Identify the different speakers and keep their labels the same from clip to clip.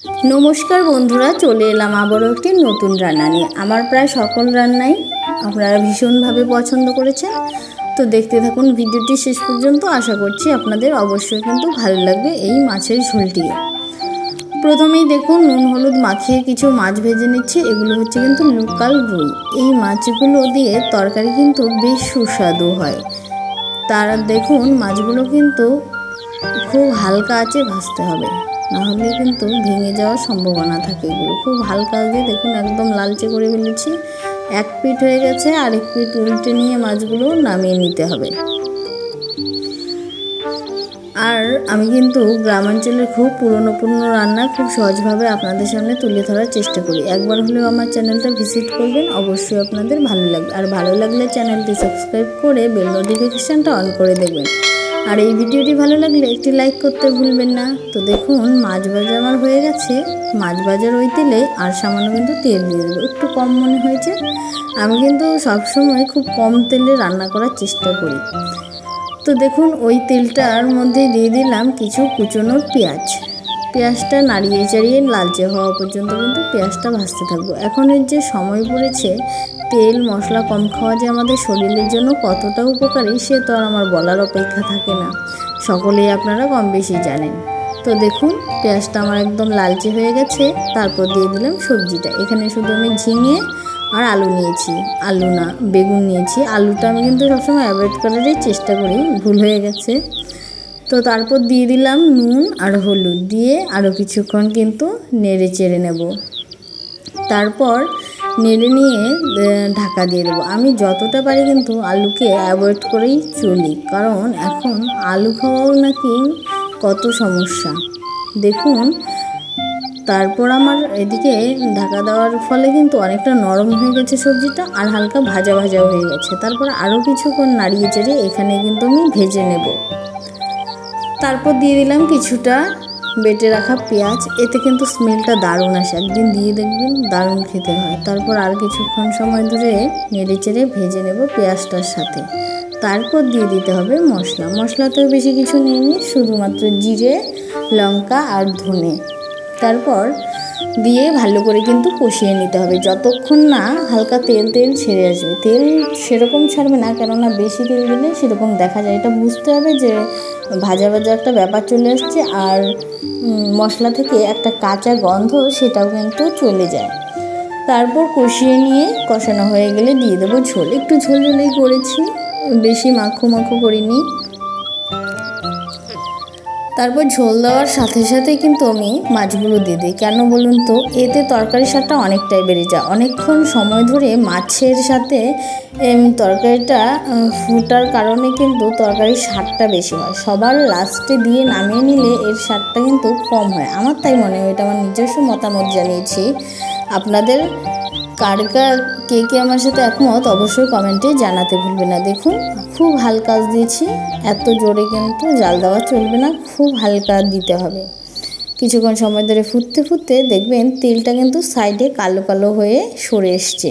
Speaker 1: নমস্কার বন্ধুরা, চলে এলাম আবারও একটি নতুন রান্না নিয়ে। আমার প্রায় সকল রান্নাই আপনারা ভীষণভাবে পছন্দ করেছেন, তো দেখতে থাকুন ভিডিওটি শেষ পর্যন্ত। আশা করছি আপনাদের অবশ্যই কিন্তু ভালো লাগবে এই মাছের ঝোলটিও। প্রথমেই দেখুন নুন হলুদ মাখিয়ে কিছু মাছ ভেজে নিচ্ছে। এগুলো হচ্ছে কিন্তু লোকাল রুই। এই মাছগুলো দিয়ে তরকারি কিন্তু বেশ সুস্বাদু হয়। তারা দেখুন মাছগুলো কিন্তু খুব হালকা আঁচে ভাজতে হবে, নাহলে কিন্তু ভেঙে যাওয়ার সম্ভাবনা থাকে। এগুলো খুব হালকা দিয়ে দেখুন একদম লালচে করে ফেলেছি। এক পিঠ হয়ে গেছে, আরেক পিঠ উল্টে নিয়ে মাছগুলো নামিয়ে নিতে হবে। আর আমি কিন্তু গ্রামাঞ্চলের খুব পুরনো রান্না খুব সহজভাবে আপনাদের সামনে তুলে ধরার চেষ্টা করি। একবার হলেও আমার চ্যানেলটা ভিজিট করবেন, অবশ্যই আপনাদের ভালো লাগবে। আর ভালো লাগলে চ্যানেলটি সাবস্ক্রাইব করে বেল নোটিফিকেশানটা অন করে দেবেন। আর এই ভিডিওটি ভালো লাগলে একটি লাইক করতে ভুলবেন না। তো দেখুন মাছ ভাজা আমার হয়ে গেছে। মাছ ভাজার ওই তেলে আর সামান্য কিন্তু তেল দিয়ে দেবো। একটু কম মনে হয়েছে। আমি কিন্তু সবসময় খুব কম তেলে রান্না করার চেষ্টা করি। তো দেখুন ওই তেলটার মধ্যে দিয়ে দিলাম কিছু কুচনো পেঁয়াজটা নাড়িয়ে চাড়িয়ে লালচে হওয়া পর্যন্ত কিন্তু পেঁয়াজটা ভাজতে থাকবো। এখন এর যে সময় পড়েছে, তেল মশলা কম খাওয়া যে আমাদের শরীরের জন্য কতটা উপকারী সে তো আর আমার বলার অপেক্ষা থাকে না, সকলেই আপনারা কম বেশি জানেন। তো দেখুন পেঁয়াজটা আমার একদম লালচে হয়ে গেছে। তারপর দিয়ে দিলাম সবজিটা। এখানে শুধু আমি ঝিঙে আর আলু নিয়েছি, আলু না বেগুন নিয়েছি। আলুটা আমি কিন্তু সবসময় অ্যাভয়েড করারই চেষ্টা করি, ভুল হয়ে গেছে। তো তারপর দিয়ে দিলাম নুন আর হলুদ দিয়ে আরও কিছুক্ষণ কিন্তু নেড়ে চেড়ে নেব। তারপর নেড়ে নিয়ে ঢাকা দিয়ে দেবো। আমি যতটা পারি কিন্তু আলুকে অ্যাভয়েড করেই চলি, কারণ এখন আলু খাওয়াও নাকি কত সমস্যা। দেখুন তারপর আমার এদিকে ঢাকা দেওয়ার ফলে কিন্তু অনেকটা নরম হয়ে গেছে সবজিটা, আর হালকা ভাজা ভাজাও হয়ে গেছে। তারপর আরও কিছুক্ষণ নাড়িয়ে চেড়ে এখানে কিন্তু আমি ভেজে নেব। তারপর দিয়ে দিলাম কিছুটা বেটে রাখা পেঁয়াজ। এতে কিন্তু স্মেলটা দারুণ আসে, একদিন দিয়ে দেখবেন দারুণ খেতে হয়। তারপর আর কিছুক্ষণ সময় ধরে নেড়ে চেড়ে ভেজে নেব পেঁয়াজটার সাথে। তারপর দিয়ে দিতে হবে মশলাতেও বেশি কিছু নিইনি, শুধুমাত্র জিরে, লঙ্কা আর ধনে। তারপর দিয়ে ভালো করে কিন্তু কষিয়ে নিতে হবে যতক্ষণ না হালকা তেল ছেড়ে আসবে। তেল সেরকম ছাড়বে না, কেননা বেশি তেল দিলে সেরকম দেখা যায়। এটা বুঝতে হবে যে ভাজা একটা ব্যাপার চলে আসছে, আর মশলা থেকে একটা কাঁচা গন্ধ সেটাও কিন্তু চলে যায়। তারপর কষিয়ে নিয়ে কষানো হয়ে গেলে দিয়ে দেবো ঝোল। একটু ঝোলই করেছি, বেশি মাখো করিনি। তারপর ঝোল দেওয়ার সাথে সাথে কিন্তু আমি মাছগুলো দিয়ে দিই। কেন বলুন তো, এতে তরকারির স্বাদটা অনেকটাই বেড়ে যায়। অনেকক্ষণ সময় ধরে মাছের সাথে তরকারিটা ফুটার কারণে কিন্তু তরকারির স্বাদটা বেশি হয়। সবার লাস্টে দিয়ে নামিয়ে নিলে এর স্বাদটা কিন্তু কম হয়, আমার তাই মনে হয়। এটা আমার নিজস্ব মতামত জানিয়েছি। আপনাদের কে আমার সাথে একমত অবশ্যই কমেন্টে জানাতে ভুলবে না। দেখুন খুব হালকা দিয়েছি, এত জোরে কিন্তু জাল দেওয়া চলবে না, খুব হালকা দিতে হবে। কিছুক্ষণ সময় ধরে ফুটতে দেখবেন তেলটা কিন্তু সাইডে কালো হয়ে সরে এসছে।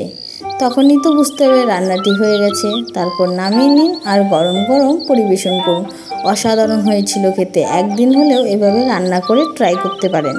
Speaker 1: তখনই তো বুঝতে হবে রান্নাটি হয়ে গেছে। তারপর নামিয়ে নিন আর গরম পরিবেশন করুন। অসাধারণ হয়েছিল খেতে। একদিন হলেও এভাবে রান্না করে ট্রাই করতে পারেন।